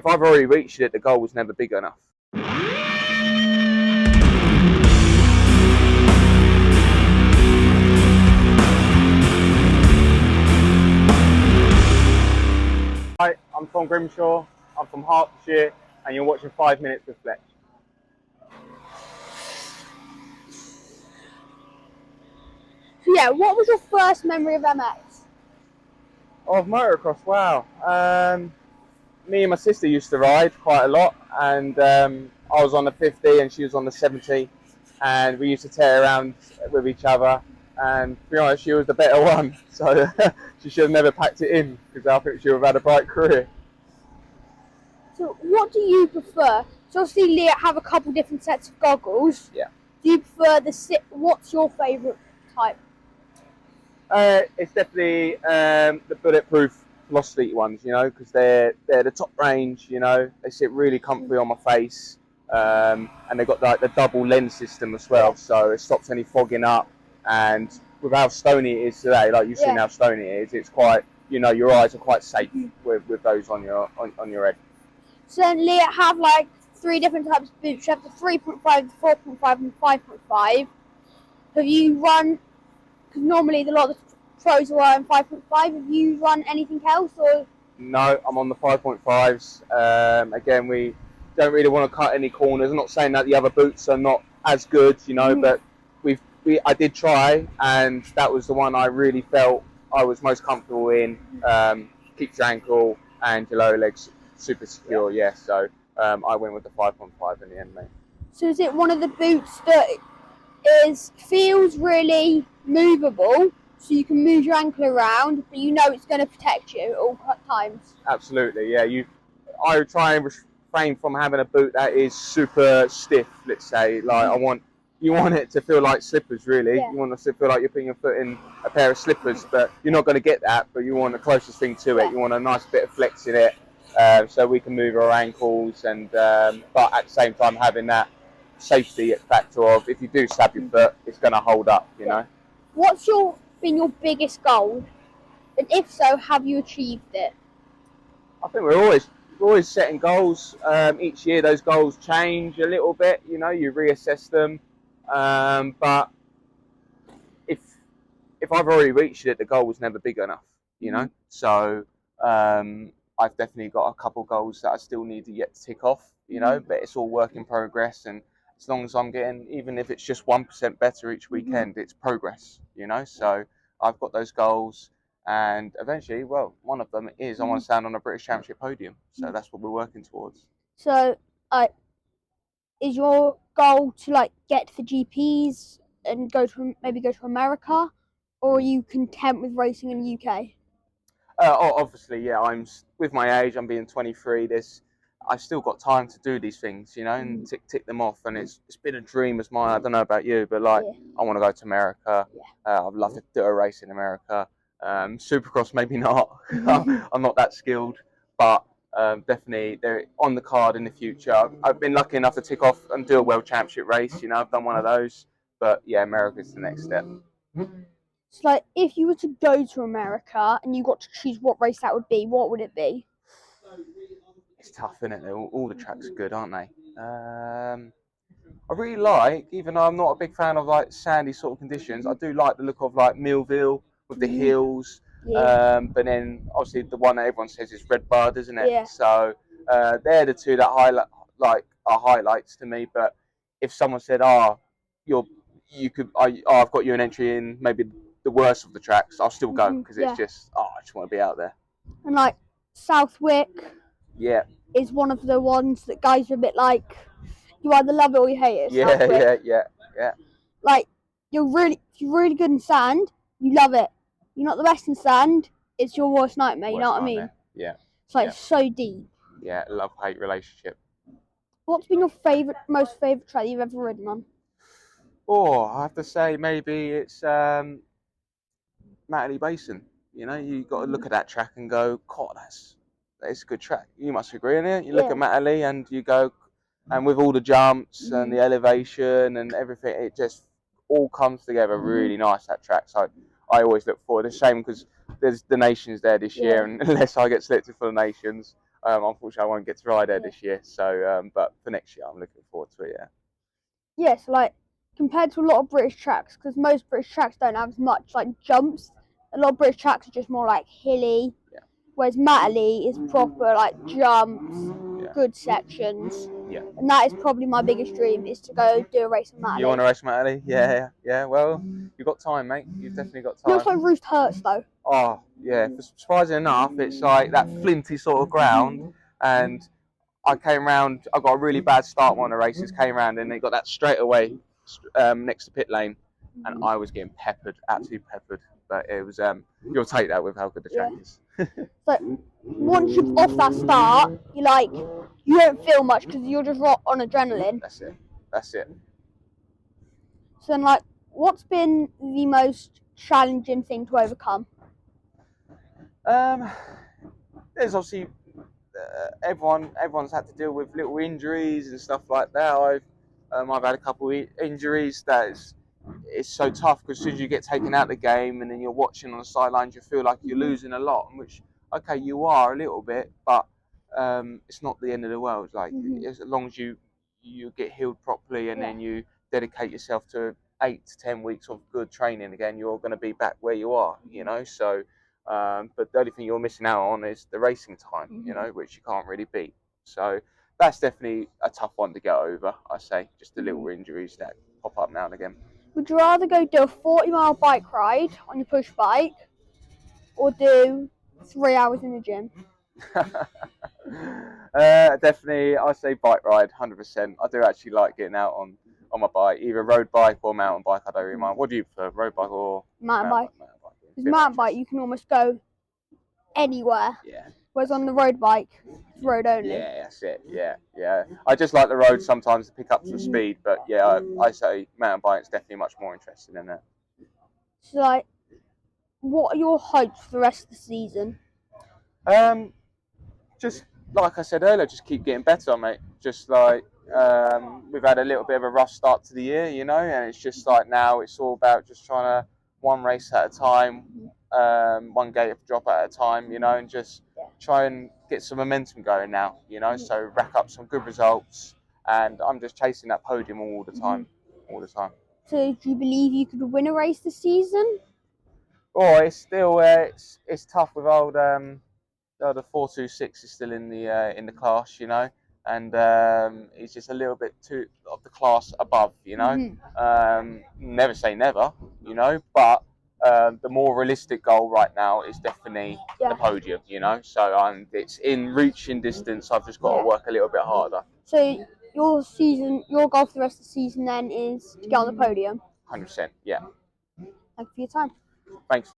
if I've already reached it, the goal was never big enough. Hi, I'm Tom Grimshaw. I'm from Hertfordshire, and you're watching 5 Minutes with Fletch. Yeah, what was your first memory of MX? Of motocross, wow. Me and my sister used to ride quite a lot, and I was on the 50 and she was on the 70, and we used to tear around with each other, and to be honest, she was the better one, so she should have never packed it in, because I think she would have had a bright career. So what do you prefer? So obviously Leatt have a couple different sets of goggles. Yeah. Do you prefer what's your favourite type? It's definitely the bulletproof Leatt ones, you know, because they're the top range, you know, they sit really comfy on my face, and they've got like the double lens system as well, so it stops any fogging up, and with how stony it is today, like you've seen how stony it is, it's quite, you know, your eyes are quite safe with those on your head. So then Leatt have like 3 different types of boots. You have the 3.5, the 4.5 and 5.5. Have you run, because normally a lot of the pros are on 5.5, have you run anything else? Or? No, I'm on the 5.5s. Again, we don't really want to cut any corners. I'm not saying that the other boots are not as good, you know, but I did try, and that was the one I really felt I was most comfortable in. Keeps your ankle and your lower legs super secure, so I went with the 5.5 in the end, mate. So is it one of the boots that feels really movable, so you can move your ankle around, but you know it's going to protect you at all times? Absolutely, yeah. I try and refrain from having a boot that is super stiff, let's say. Like you want it to feel like slippers, really. You want it to feel like you're putting your foot in a pair of slippers, but you're not going to get that, but you want the closest thing to it. You want a nice bit of flex in it, so we can move our ankles, and but at the same time having that safety factor of, if you do stab your foot, it's going to hold up, you know. What's been your biggest goal, and if so, have you achieved it? I think we're always setting goals. Each year those goals change a little bit, you know, you reassess them, but if I've already reached it, the goal was never big enough, you know. So I've definitely got a couple goals that I still need to yet to tick off, you know, but it's all work in progress, and as long as I'm getting, even if it's just 1% better each weekend, it's progress, you know. So I've got those goals, and eventually, well, one of them is I want to stand on a British Championship podium, so that's what we're working towards. So is your goal to like get to the GPs and maybe go to America, or are you content with racing in the UK? Obviously, yeah, I'm with my age, I'm being 23, I've still got time to do these things, you know, and tick them off, and it's been a dream of mine. I don't know about you, but like, I want to go to America. I'd love to do a race in America. Supercross, maybe not. I'm not that skilled, but definitely they're on the card in the future. I've been lucky enough to tick off and do a World Championship race, you know, I've done one of those, but yeah, America's the next step. So like, if you were to go to America and you got to choose what race that would be, what would it be? It's tough, isn't it? All the tracks are good, aren't they? I really like, even though I'm not a big fan of like sandy sort of conditions, I do like the look of like Millville with the hills. But then obviously the one that everyone says is Red Bud, isn't it? Yeah. So they're the two that are highlights to me. But if someone said, I've got you an entry in maybe the worst of the tracks, I'll still go, because it's just, I just want to be out there. And like Southwick, is one of the ones that guys are a bit like, you either love it or you hate it. Yeah. Like, you're really good in sand, you love it. You're not the best in sand, it's your worst nightmare. You know what I mean? Yeah. It's like so deep. Yeah, love-hate relationship. What's been your most favourite track you've ever ridden on? Oh, I have to say maybe it's Matterley Basin. You know, you got to look at that track and go, God, that's a good track. You must agree on it. You look at Matterley and you go, and with all the jumps and the elevation and everything, it just all comes together really nice, that track. So I always look forward. It's a shame because there's the Nations there this year, and unless I get selected for the Nations, Unfortunately, I won't get to ride there Yeah. this year. So, but for next year, I'm looking forward to it. Yeah. Yeah, so like compared to a lot of British tracks, because most British tracks don't have as much like jumps. A lot of British tracks are just more like hilly. Yeah. Whereas Matterley is proper like jumps, Yeah. good sections. Yeah. And that is probably my biggest dream, is to go do a race on Matterley. You want to race Matterley? Yeah, yeah. Well, you've got time, mate. You've definitely got time. Looks like Roost hurts though. Oh, yeah. Surprising enough, it's like that flinty sort of ground. And I came round, I got a really bad start one of the races, came round and they got that straight away next to pit lane. And I was getting peppered, absolutely peppered. But it was, you'll take that with how good the track is. So once you're off that start, you don't feel much because you're just on adrenaline. That's it. That's it. So then, what's been the most challenging thing to overcome? There's obviously everyone's had to deal with little injuries and stuff like that. I've had a couple of injuries it's so tough because as soon as you get taken out of the game and then you're watching on the sidelines, you feel like you're losing a lot, which, okay, you are a little bit, but it's not the end of the world. Like, as long as you get healed properly and then you dedicate yourself to 8 to 10 weeks of good training again, you're going to be back where you are, you know. So, but the only thing you're missing out on is the racing time, you know, which you can't really beat. So that's definitely a tough one to get over, I say. Just the little injuries that pop up now and again. Would you rather go do a 40-mile bike ride on your push bike or do 3 hours in the gym? Definitely, I say bike ride, 100%. I do actually like getting out on my bike, either road bike or mountain bike. I don't really mind. What do you prefer, road bike or mountain bike? Because Yeah. mountain bike, you can almost go anywhere. Yeah. Whereas on the road bike, it's road only. Yeah, that's it. Yeah, yeah. I just like the road sometimes to pick up some speed, but yeah, I say mountain bike's definitely much more interesting in that. So, what are your hopes for the rest of the season? Just like I said earlier, just keep getting better, mate. Just like we've had a little bit of a rough start to the year, you know, and it's just like now it's all about just trying to one race at a time, one gate drop at a time, you know, and just try and get some momentum going now, you know. So rack up some good results, and I'm just chasing that podium all the time, So, do you believe you could win a race this season? Oh, it's still it's tough with old the 426 is still in the class, you know, and he's just a little bit too of the class above, you know. Never say never, you know, but the more realistic goal right now is definitely the podium, you know. So it's in reaching distance. I've just got to work a little bit harder. So your goal for the rest of the season then is to get on the podium. 100%, yeah. Thank you for your time. Thanks.